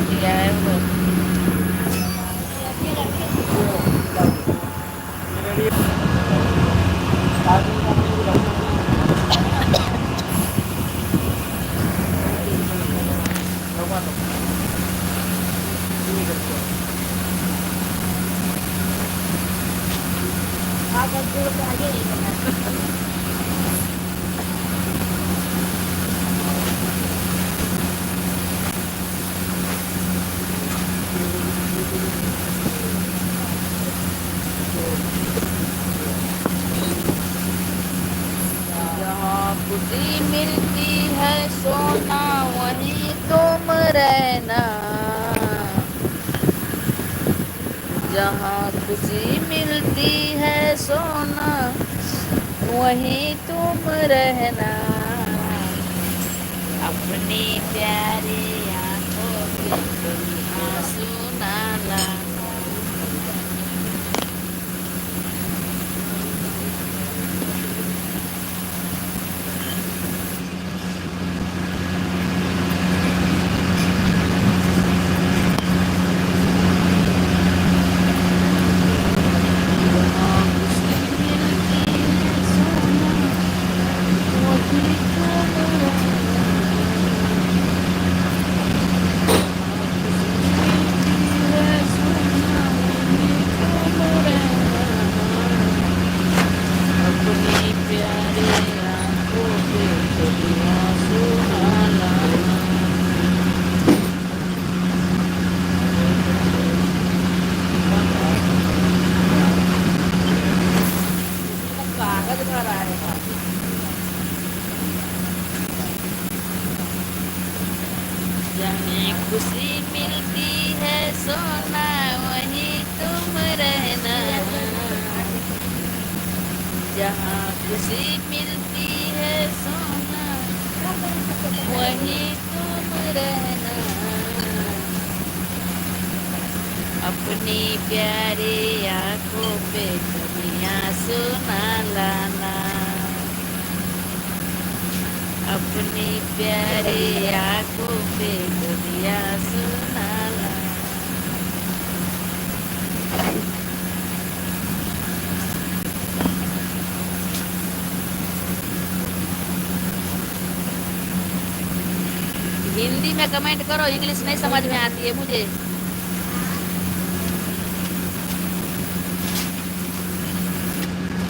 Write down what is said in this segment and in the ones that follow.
दिया है वो। जहाँ खुशी मिलती है सोना वहीं तुम रहना। जहाँ खुशी मिलती है सोना वहीं तुम रहना। अपनी प्यारी आंखों पे कभी आंसू ना लाना। जहाँ खुशी मिलती है सोना वहीं तुम रहना। जहाँ खुशी मिलती है सोना वहीं तुम रहना। अपनी प्यारी आंखों पे कभी आंसू ना लाना। अपनी प्यारी आंखों पे कभी आंसू ना लाना। हिंदी में कमेंट करो, इंग्लिश नहीं समझ में आती है मुझे।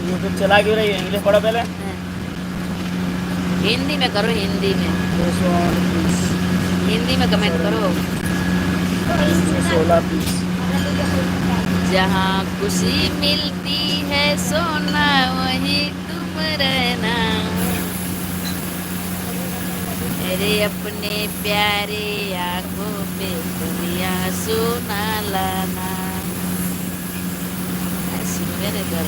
यूट्यूब चला क्यों रही है? इंग्लिश पढ़ो पहले। हिंदी में करो, हिंदी में। हिंदी में कमेंट करो। 16 पीस। जहाँ खुशी मिलती है सोना वहीं तुम रहना। मेरे अपने प्यारे आंखों पे कभी आंसू ना लाना। ऐसी मेरे घर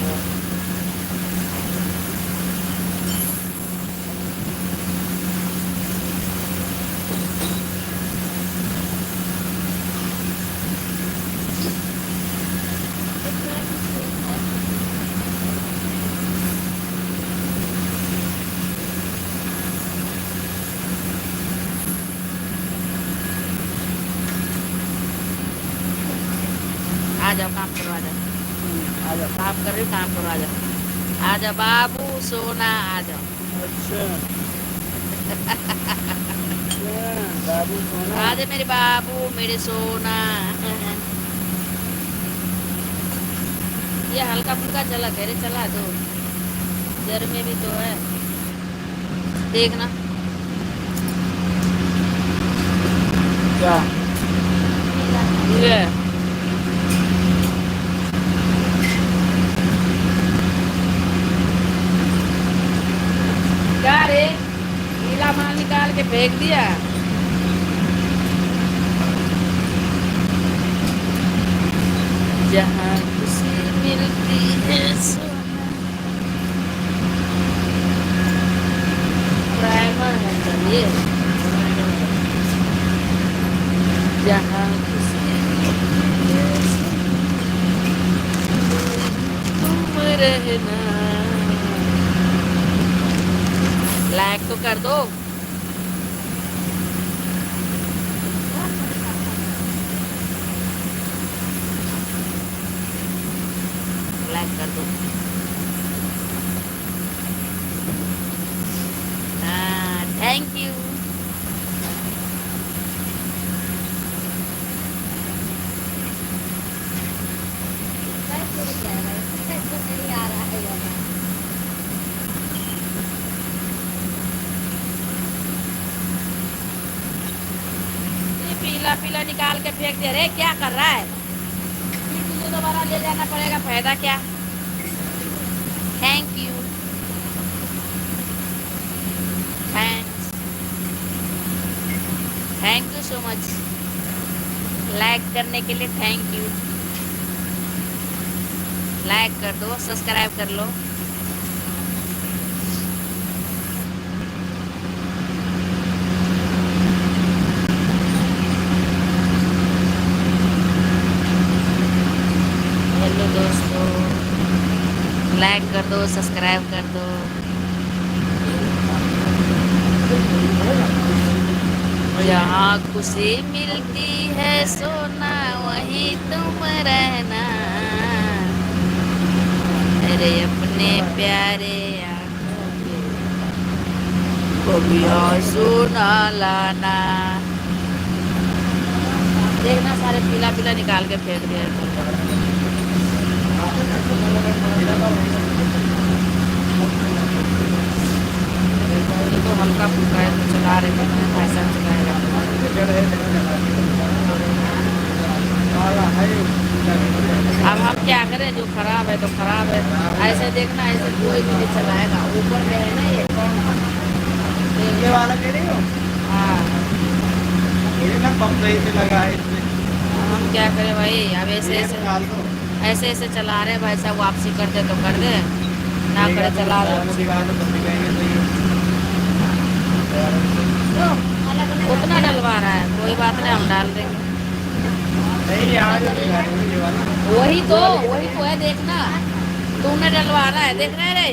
आ जाओ, काम करो, आ जाओ। आ जाओ। काम कर रही हूँ, काम करो, आ जाओ। आ जाओ बाबू सोना, आ जाओ। अच्छा। बाबू सोना। आ जाओ मेरे बाबू, मेरे सोना। ये हल्का फुल्का चला, घरे चला दो। जर में भी तो है, देखना। क्या ये क्या रे, गीला माल निकाल के फेंक दिया। जहाँ खुशी मिलती है सोना। प्राइमर है चलिए। जहाँ खुशी मिलती है तुम रहना। लाइक तो कर दो। लाइक कर दो। हाँ, थैंक यू। ये पीला पीला निकाल के फेंक दे रहे, क्या कर रहा है? फिर तुझे दोबारा ले जाना पड़ेगा, फायदा क्या? Thank you, thanks, thank you so much. Like करने के लिए थैंक यू। लाइक कर दो, सब्सक्राइब कर लो। हेलो दोस्तों, लाइक कर दो, सब्सक्राइब कर दो। जहाँ खुशी मिलती है सोना, वहीं तुम रहना। अरे अपने प्यारे आँखों के कभी आंसू ना लाना। देखना, सारे पीला पीला निकाल के फेंक दिया। ये तो हल्का फुल्का है तो चला रहे हैं, पैसा चलाएगा। अब हम क्या करें, जो खराब है तो खराब है। ऐसे देखना, ऐसे कोई भी नहीं चलाएगा। ऊपर में है ना ये वाला कह रही हो? हाँ, ये ना पंप सही से लगा है इसमें। हम क्या करें भाई, अब ऐसे ऐसे चला रहे हैं। भाई साहब वापसी कर दे तो कर दे, ना करे चला रहे। उतना डलवा रहा है, कोई बात नहीं, हम डाल देंगे। वही तो है, देखना। तूने डलवा रहा है, देख रहे रे,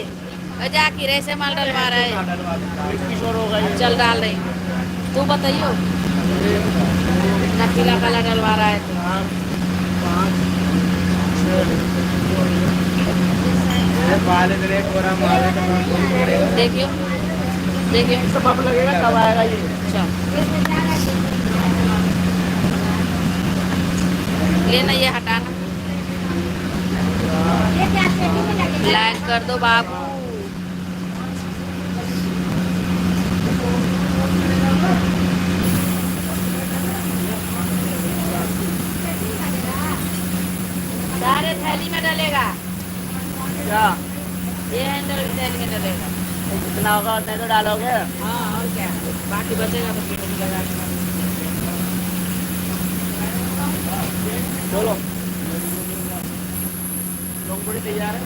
जाकिर ऐसे माल डलवा रहा है। चल डाल रही, तू बताइयो ना, पीला काला डलवा रहा है देखियो देखियो, सब लगेगा कब आएगा ये। लेना, ये हटाना। लाइक कर दो बाबू। सारे थैली में डलेगा क्या? ये हैंडल भी थैली में डलेगा। कितना होगा उतना तो डालोगे? हाँ, और क्या, बाकी बचेगा तो फिर लगा के। चलो लोग बड़ी तैयार है।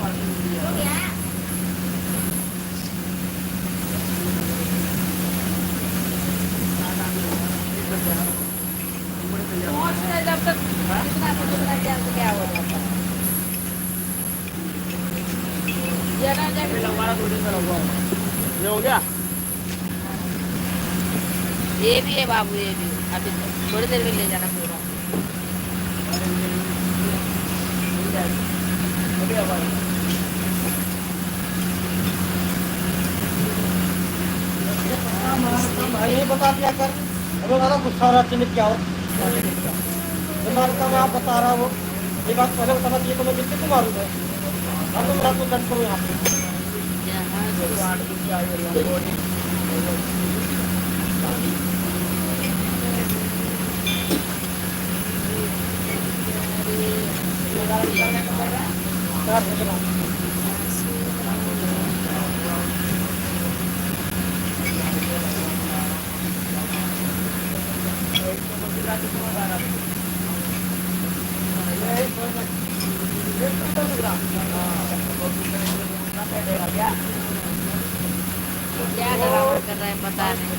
जब तक क्या हो जाता है, ये हो गया। ये भी है बाबू, ये भी अभी थोड़ी देर में ले जाना पूरा। ये बता दिया कर, अबे ज़्यादा गुस्सा हो रहा है, क्या हो दिमाग का? मैं आप बता रहा हूँ, ये बात पहले बताना चाहिए तो मैं जिससे को मारूँ है। अब तुम रात को दंड करो यहाँ पे। क्या गड़बड़ कर रहा है पता नहीं।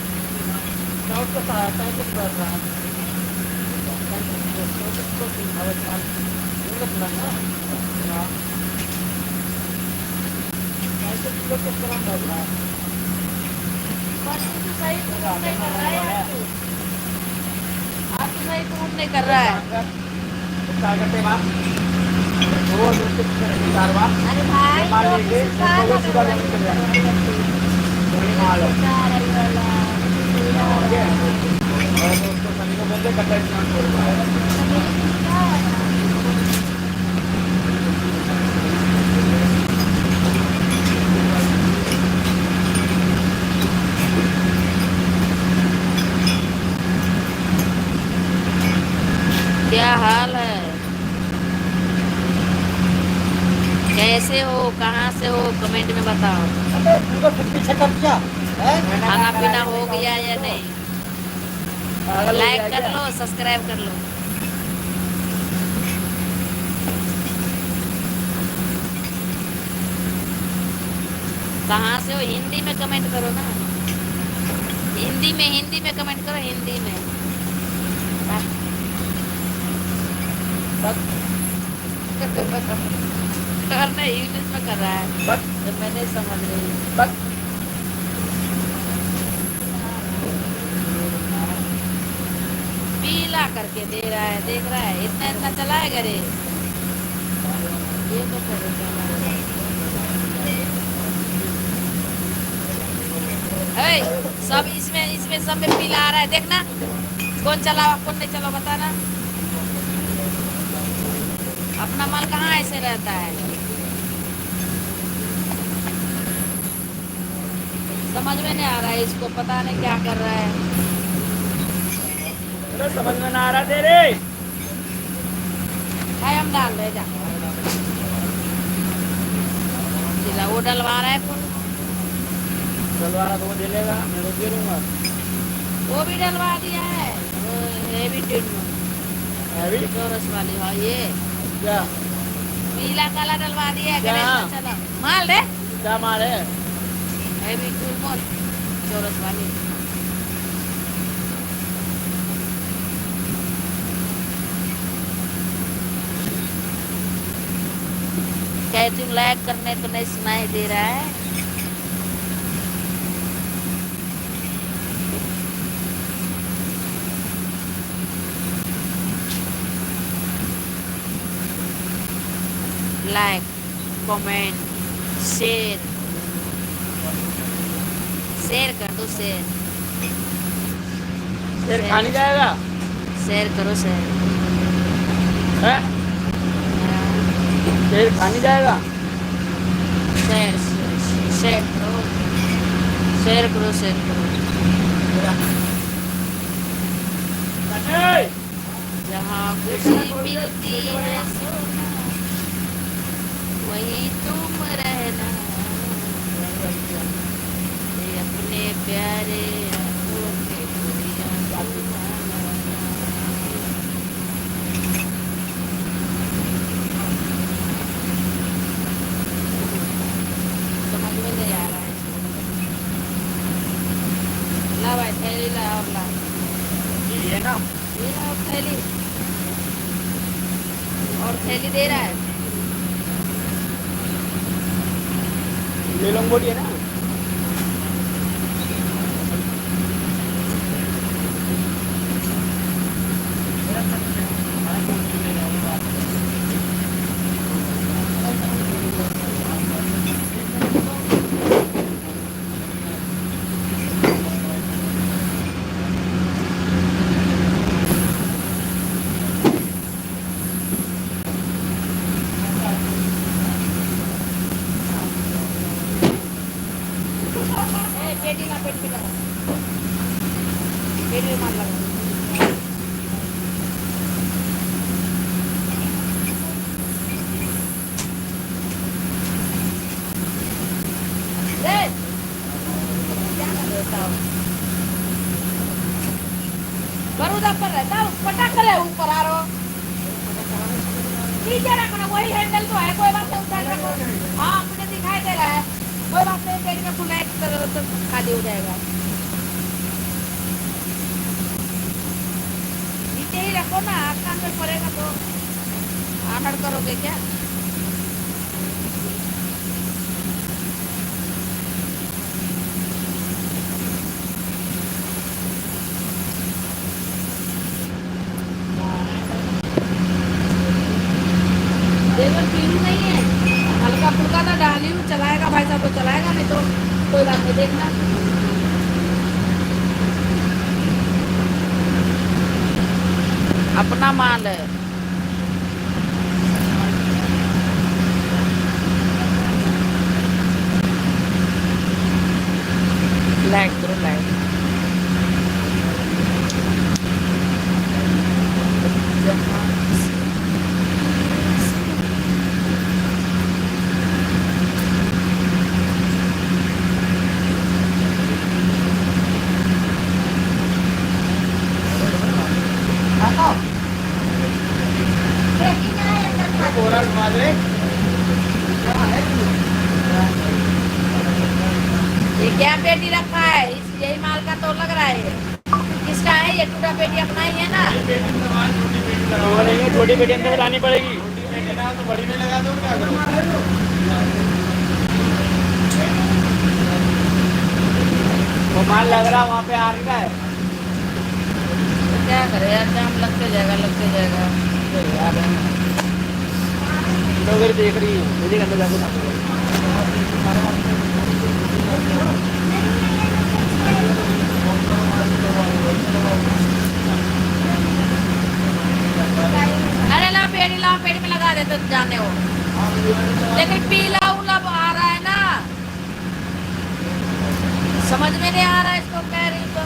आप तो सही फोन नहीं कर रहा है। वो दूसरे कारवा अरे भाई माल तो लेके किसी का वो ना सीधा लेके चले जाएंगे वही माल है और उसको सभी को बोलते कटर क्या हाल है? कैसे हो, कहाँ से हो, कमेंट में बताओ। उनको फिर पीछे कर दिया खाना पीना हो गया या नहीं? लाइक कर लो, सब्सक्राइब कर लो। कहाँ से हो? हिंदी में कमेंट करो ना। हिंदी में कमेंट करो, हिंदी में। करना इंग्लिश में कर रहा है तो मैं नहीं समझ रही। पीला करके दे रहा है, देख रहा है, इतना इतना चलाएगा रे। ये तो सब इसमें सब में पीला आ रहा है, देखना कौन चलावा कौन नहीं चलावा, बताना। अपना माल कहाँ ऐसे रहता है, समझ में नहीं आ रहा है इसको, पता नहीं क्या कर रहा है। समझ में ना आ रहा तेरे हम डाल रहे जा जिला वो डलवा रहा है डलवा रहा तो वो दे लेगा, मैं तो दे लूंगा। वो भी डलवा दिया है, हेवी हैवी चौरस वाली। हाँ ये क्या पीला काला डलवा दिया है। क्या? गणेश चला माल रे, क्या माल है? हेवी चौरस वाली। कहती हूँ लाइक करने को नहीं सुनाई दे रहा है। लाइक, कमेंट, शेयर कर दो, शेयर खा नहीं जाएगा? शेयर करो, शेयर। है? शेर खा नहीं जाएगा? शेयर करो, शेयर करो, शेयर करो। जहाँ खुशी मिलती है सोना, वही तुम रहना, ये अपने प्यारे हाथों में दुनिया घुमाना। समझ में नहीं आ रहा है। ला भाई थैली ला, और ला ये ना ये ला और थैली, और थैली दे रहा है। ये लंगोटी है ना? पेटी में पेट पे लगा, पेटी में मार लगा। बरूदा पर रहता है, पटाख करे ऊपर आ रहा नीचे रखना, वही हैंडल तो है, कोई बात नहीं, उठा रखो। हाँ मुझे दिखाई दे रहा है, कोई बात नहीं, पेट में खुला एक तो खाली हो जाएगा। नीचे ही रखो ना, कान में पड़ेगा तो आनड़ करोगे क्या? देखो पैसा तो चलाएगा, नहीं तो कोई बात नहीं, देखना। अपना माल है। लाइक करो, लाइक। कोरा घुमा दे। ये क्या पेटी रखा है? यही माल का तो लग रहा है। किसका है ये? टूटा पेटी अपना ही है ना? छोटी पेटी अंदर लानी पड़ेगी। तो बड़ी में लगा दो, क्या करो? वो माल लग रहा वहाँ पे आ रहा है। तो क्या करे यार, जाम लगते जाएगा, लगते जाएगा। लोग देख रही है, मुझे अंदर जाकर अरे ला पेड़ी में लगा दे तो जाने हो। लेकिन पीला उला आ रहा है ना, समझ में नहीं आ रहा है इसको, कह रही तो।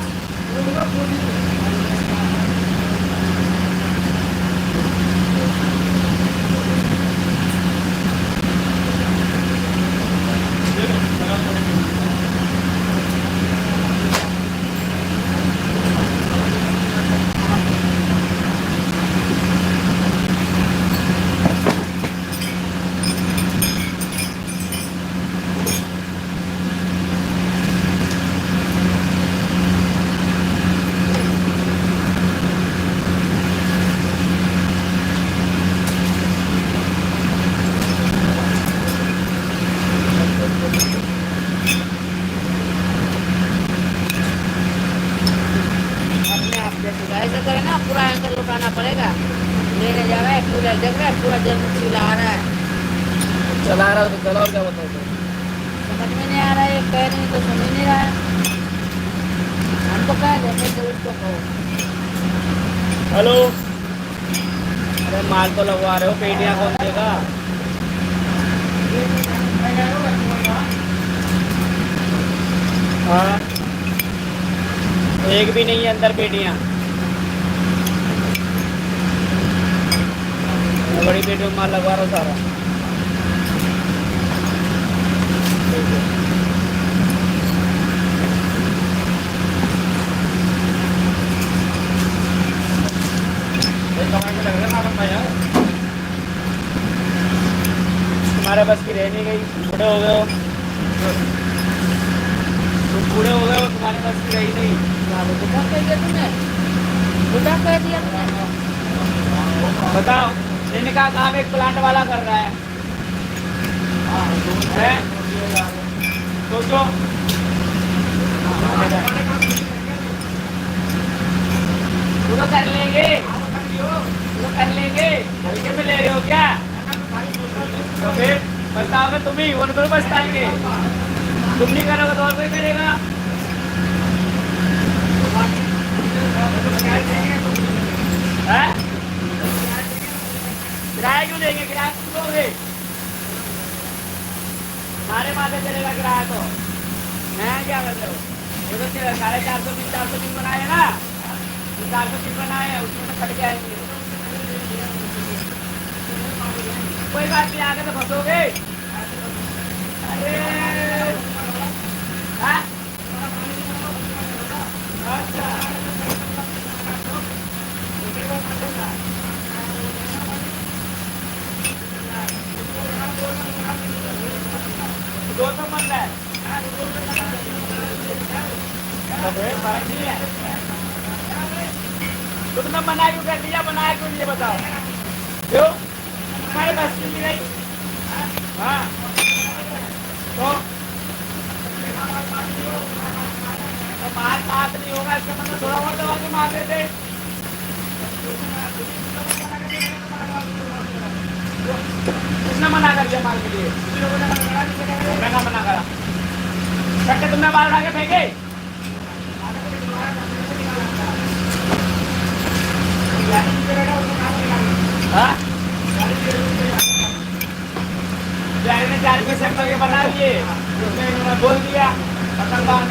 ऐसा करे ना, पूरा एंकर लुटाना पड़ेगा। लेने जा रहा है पूरा जगह, पूरा जल चिल्ला रहा है। चला रहा तो चला, और क्या बताओ? समझ में नहीं आ रहा है, कह रही तो समझ नहीं रहा है। हमको कह देंगे तो उसको कहो। हेलो, अरे माल तो लगवा रहे हो, पेटियां कौन देगा? हाँ, एक भी नहीं है अंदर पेटियां। बड़ी पेटियों में माल लगवा रहा हूँ सारा। तुम्हारे बस की रह नहीं गई, बूढ़े हो गए हो तुम, बूढ़े हो गए हो, तुम्हारे बस की रही नहीं। बुढ़ा कह दिया तुमने, बुढ़ा कह दिया तुमने। बताओ, इनका काम एक प्लांट वाला कर रहा है। सोचो, वो कर लेंगे, वो कर लेंगे। हल्के में ले रहे हो क्या? तो फिर बताओगे तुम ही, वो तो बचताएंगे। तुम नहीं करोगे तो और कोई करेगा। किराया क्यों देंगे? किराया क्यों दोगे? हमारे माथे चलेगा किराया तो। मैं क्या कर रहे हो? वो तो 450 बनाए है ना, 450 बनाए हैं, उसमें तो कट जाएंगे। कोई बात नहीं, आगे तो फंसोगे। अरे हाँ? अच्छा, दो तो बन रहा है, फर्क नहीं है। तुमने मना क्यों कर दिया? बनाया क्यों नहीं बताओ? क्यों? हमारे बस की नहीं। हाँ, तो मार बात नहीं होगा, इसका मतलब थोड़ा बहुत दबा के मार देते। किसने मना कर दिया माल के लिए? किसी लोगों ने मना करा, किसी ने मैंने मना करा। कट्टे तुमने बाल उठा के फेंके? हाँ? जारी ने 4 पैसे करके बना दिए, उसमें इन्होंने बोल दिया पतंगबाज।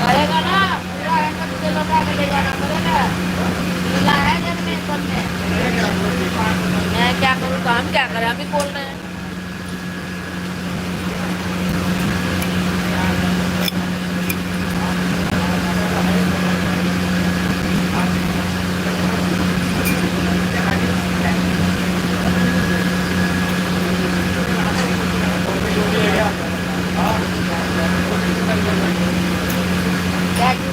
करेगा ना पूरा ऐसा तुझे लौटा के ले जाना पड़ेगा। मिला है जब में सब में। मैं क्या करूँ तो हम क्या करें, हम ही बोल रहे हैं। क्या चीज़?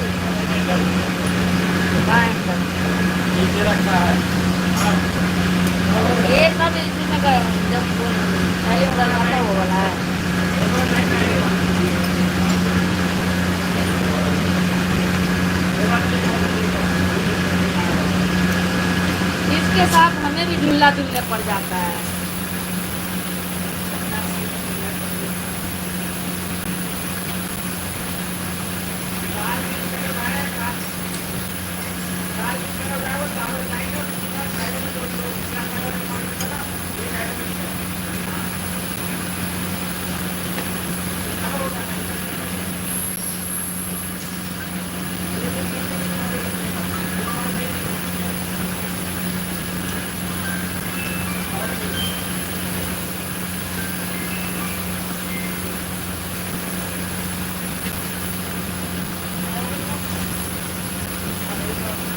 नीचे रखा है। ये सब इसी में कर जब सही बनाता वो वाला है। इसके साथ हमें भी ढीला ढीला पड़ जाता है।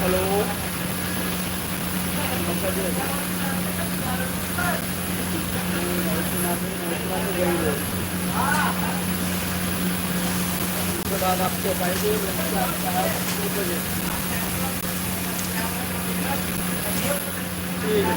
हेलो। उसके बाद आपको पाएंगे ठीक है।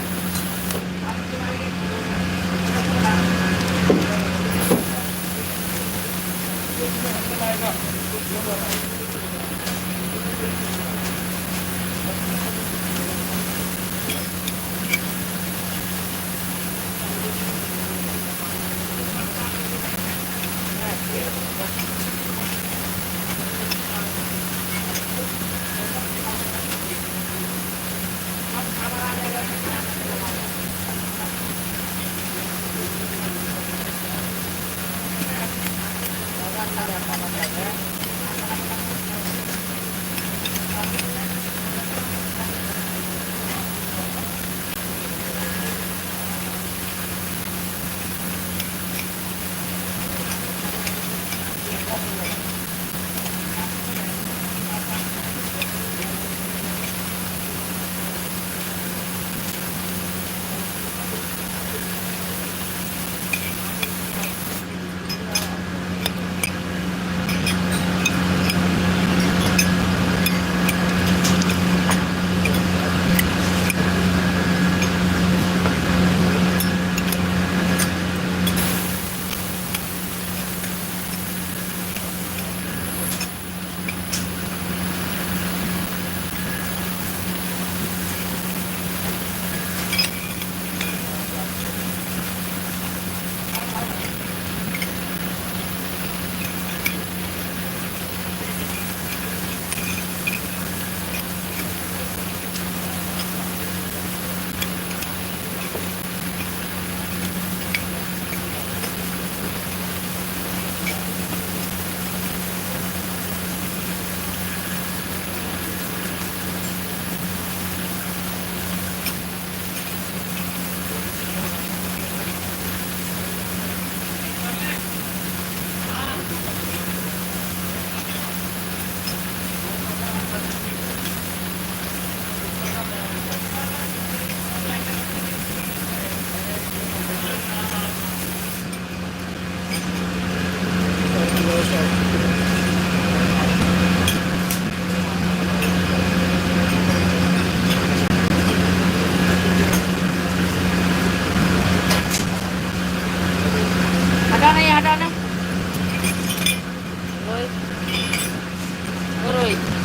रोहित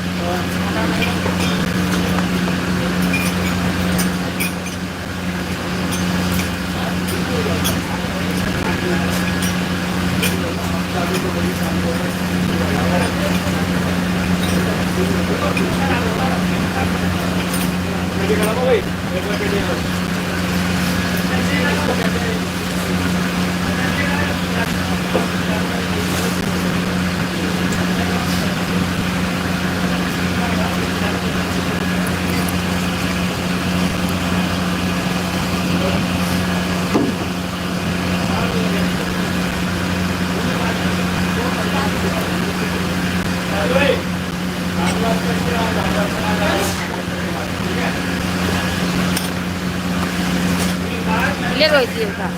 ले रोहित ये का